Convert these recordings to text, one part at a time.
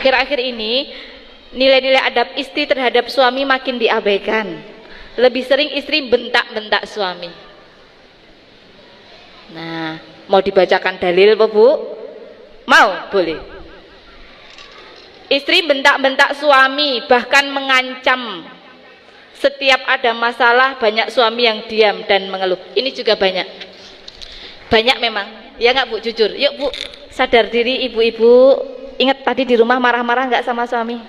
akhir-akhir ini nilai-nilai adab istri terhadap suami makin diabaikan. Lebih sering istri bentak-bentak suami. Nah, mau dibacakan dalil apa Bu? Mau? Boleh. Istri bentak-bentak suami, bahkan mengancam. Setiap ada masalah banyak suami yang diam dan mengeluh. Ini juga banyak. Banyak memang. Ya nggak Bu, jujur. Yuk Bu, sadar diri ibu-ibu. Ingat tadi di rumah marah-marah nggak sama suami?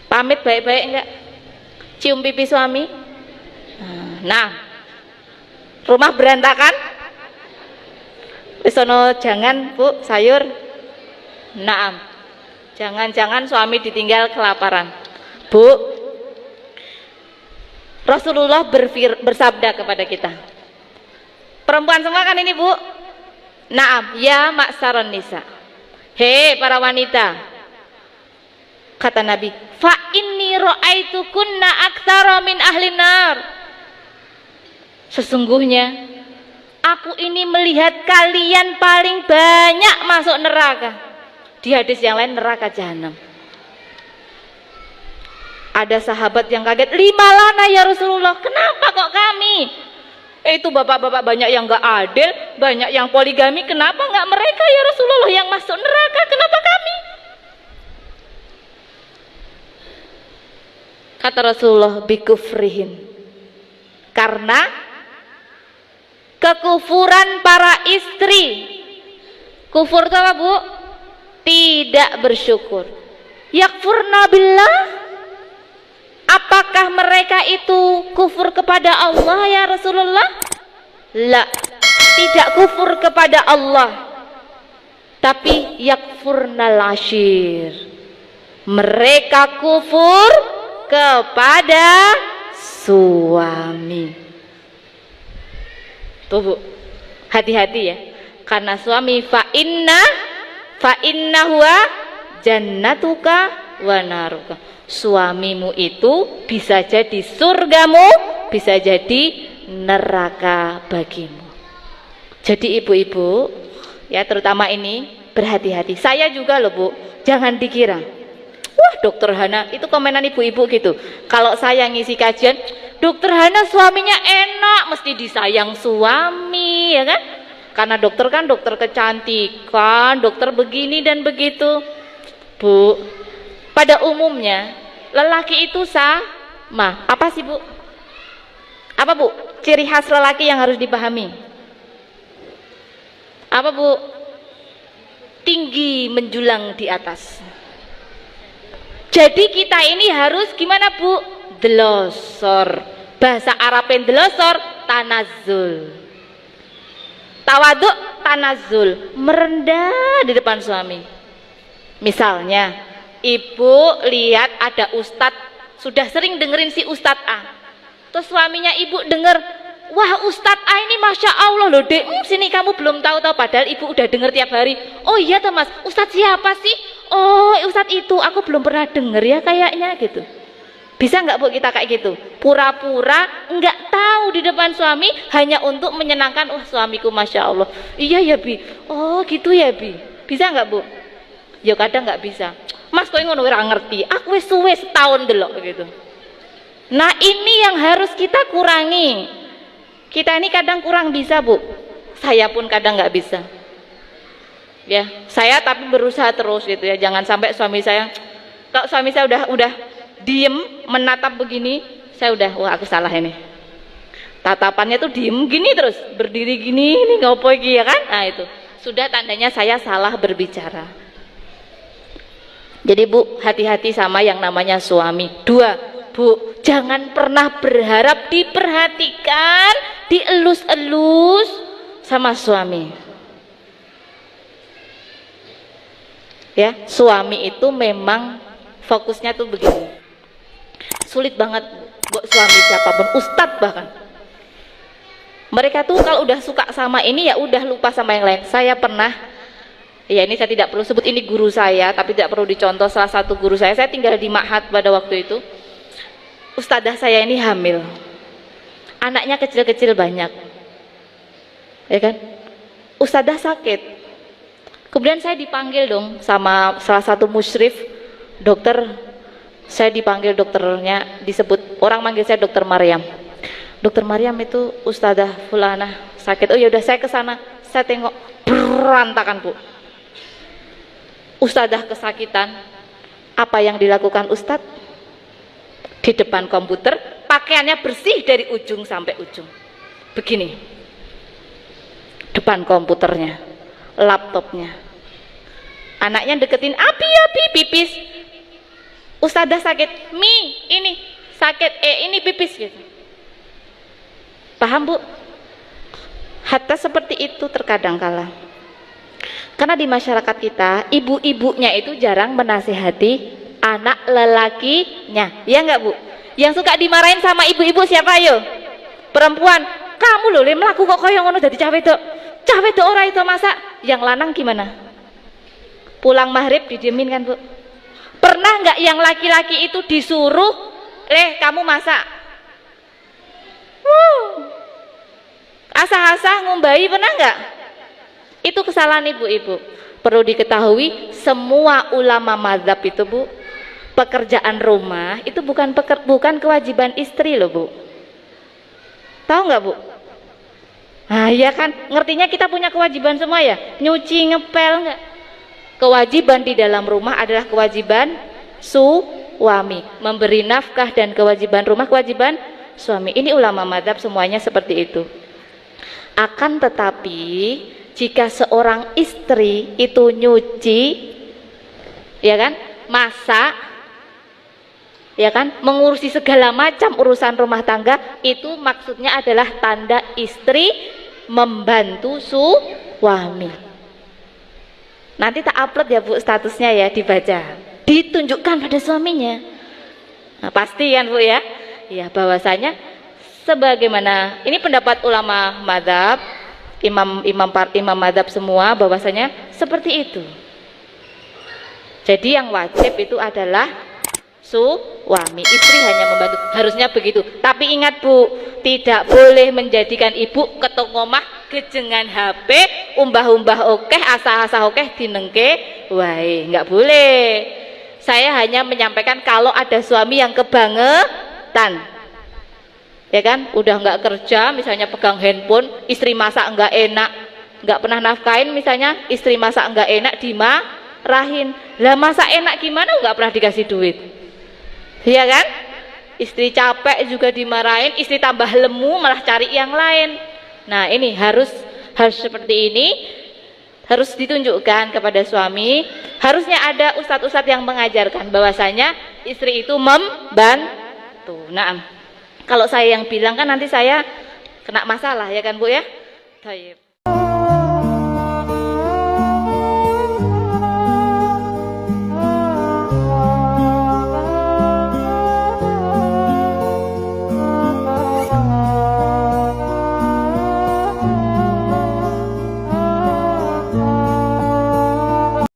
Pamit baik-baik nggak? Cium pipi suami? Nah, rumah berantakan? Sono jangan Bu, sayur. Naam. Jangan-jangan suami ditinggal kelaparan. Bu, Rasulullah bersabda kepada kita. Perempuan semua kan ini Bu? Naam, ya maksaron nisa. Hei para wanita. Kata Nabi, fa inni ra'aitukunna aktsara min ahli nar. Sesungguhnya aku ini melihat kalian paling banyak masuk neraka. Di hadis yang lain neraka jahanam. Ada sahabat yang kaget, 5 lana ya Rasulullah, kenapa kok kami? Itu bapak-bapak banyak yang gak adil, banyak yang poligami, kenapa gak mereka ya Rasulullah yang masuk neraka, kenapa kami? Kata Rasulullah, bikufrihin, karena kekufuran para istri. Kufur itu apa Bu? Tidak bersyukur. Yakfurna billah. Apakah mereka itu kufur kepada Allah ya Rasulullah? La, tidak kufur kepada Allah, tapi yakfurnal ashir. Mereka kufur kepada suami. Tuh Bu, hati-hati ya. Karena suami fa inna huwa jannatuka wa naruka. Suamimu itu bisa jadi surgamu, bisa jadi neraka bagimu. Jadi ibu-ibu ya, terutama ini berhati-hati. Saya juga loh Bu, jangan dikira wah Dokter Hana, itu komenan ibu-ibu gitu. Kalau saya ngisi kajian, Dokter Hana suaminya enak, mesti disayang suami ya kan? Karena dokter kan dokter kecantikan, dokter begini dan begitu. Bu, pada umumnya lelaki itu sama. Apa sih Bu? Apa Bu? Ciri khas lelaki yang harus dipahami. Apa Bu? Tinggi menjulang di atas. Jadi kita ini harus gimana Bu? Delosor. Bahasa Arabnya delosor, tanazul. Tawaduk, tanazul. Merendah di depan suami. Misalnya ibu lihat ada ustadz, sudah sering dengerin si ustadz A, terus suaminya ibu denger, wah ustadz A ini masya Allah loh dek, sini kamu belum tahu-tahu, padahal ibu udah denger tiap hari. Oh iya toh mas, ustadz siapa sih? Oh ustadz itu, aku belum pernah denger ya kayaknya gitu. Bisa nggak Bu kita kayak gitu? Pura-pura nggak tahu di depan suami hanya untuk menyenangkan, wah suamiku masya Allah. Iya ya Bi, oh gitu ya Bi. Bisa nggak Bu? Ya kadang nggak bisa. Mas kok ngono ora ngerti, aku wis suwe setahun delok gitu. Nah ini yang harus kita kurangi. Kita ini kadang kurang bisa Bu. Saya pun kadang nggak bisa. Ya, saya tapi berusaha terus gitu ya. Jangan sampai suami saya, kalau suami saya udah diem menatap begini, saya udah wah aku salah ini. Tatapannya tuh diem gini terus, berdiri gini, ini ngopo iki ya kan? Nah itu sudah tandanya saya salah berbicara. Jadi Bu, hati-hati sama yang namanya suami. 2, Bu, jangan pernah berharap diperhatikan, dielus-elus sama suami. Ya, suami itu memang fokusnya tuh begini. Sulit banget buat suami siapapun, ustadz bahkan. Mereka tuh kalau udah suka sama ini ya udah lupa sama yang lain. Saya pernah, ya ini saya tidak perlu sebut ini guru saya, tapi tidak perlu dicontoh, salah satu guru saya tinggal di Ma'had pada waktu itu. Ustadzah saya ini hamil, anaknya kecil-kecil banyak, ya kan? Ustadzah sakit, Kemudian saya dipanggil dong sama salah satu musyrif, dokter. Saya dipanggil dokternya, disebut orang manggil saya Dokter Maryam. Dokter Maryam itu Ustadzah Fulana sakit. Oh ya udah, saya ke sana. Saya tengok berantakan, Bu. Ustadzah kesakitan. Apa yang dilakukan Ustadz? Di depan komputer, pakaiannya bersih dari ujung sampai ujung. Begini. Depan komputernya, laptopnya. Anaknya deketin, abi pipis. Ustadzah sakit, ini sakit, ini pipis gitu. Paham, Bu? Hatta seperti itu terkadang kala. Karena di masyarakat kita, ibu-ibunya itu jarang menasihati anak lelakinya. Ya enggak, Bu? Yang suka dimarahin sama ibu-ibu siapa yo? Perempuan. Kamu loh melaku kok koyo ngono dadi cah wedok. Cah wedok ora itu masak. Yang lanang gimana? Pulang maghrib didiemin kan, Bu? Pernah enggak yang laki-laki itu disuruh, kamu masak? Asah-asah ngumbai, pernah enggak? Itu kesalahan ibu-ibu. Perlu diketahui, semua ulama mazhab itu, Bu, pekerjaan rumah itu bukan kewajiban istri loh, Bu. Tahu nggak, Bu? Nah ya kan, ngertinya kita punya kewajiban semua ya, nyuci, ngepel nggak? Kewajiban di dalam rumah adalah kewajiban suami, memberi nafkah, dan kewajiban rumah kewajiban suami. Ini ulama mazhab semuanya seperti itu. Akan tetapi jika seorang istri itu nyuci, ya kan, masak, ya kan, mengurusi segala macam urusan rumah tangga, itu maksudnya adalah tanda istri membantu suami. Nanti tak upload ya, Bu, statusnya ya, dibaca, ditunjukkan pada suaminya. Nah, pasti kan, Bu, ya? Ya, bahwasanya sebagaimana ini pendapat ulama mazhab, imam mazhab semua, bahwasanya seperti itu. Jadi yang wajib itu adalah suami, istri hanya membantu, harusnya begitu. Tapi ingat, Bu, tidak boleh menjadikan ibu ketok ngomah gejengan HP, umbah-umbah okeh, asah-asah okeh dinengke wae, nggak boleh. Saya hanya menyampaikan kalau ada suami yang kebangetan, ya kan, udah nggak kerja, misalnya pegang handphone, istri masak nggak enak, nggak pernah nafkain, misalnya istri masak nggak enak, dimarahin. Lah masak enak gimana, nggak pernah dikasih duit, ya kan? Istri capek juga dimarahin, istri tambah lemu malah cari yang lain. Nah ini harus seperti ini, harus ditunjukkan kepada suami. Harusnya ada ustadz-ustadz yang mengajarkan bahwasanya istri itu membantu. Nah, kalau saya yang bilang kan nanti saya kena masalah, ya kan, Bu, ya? Baik.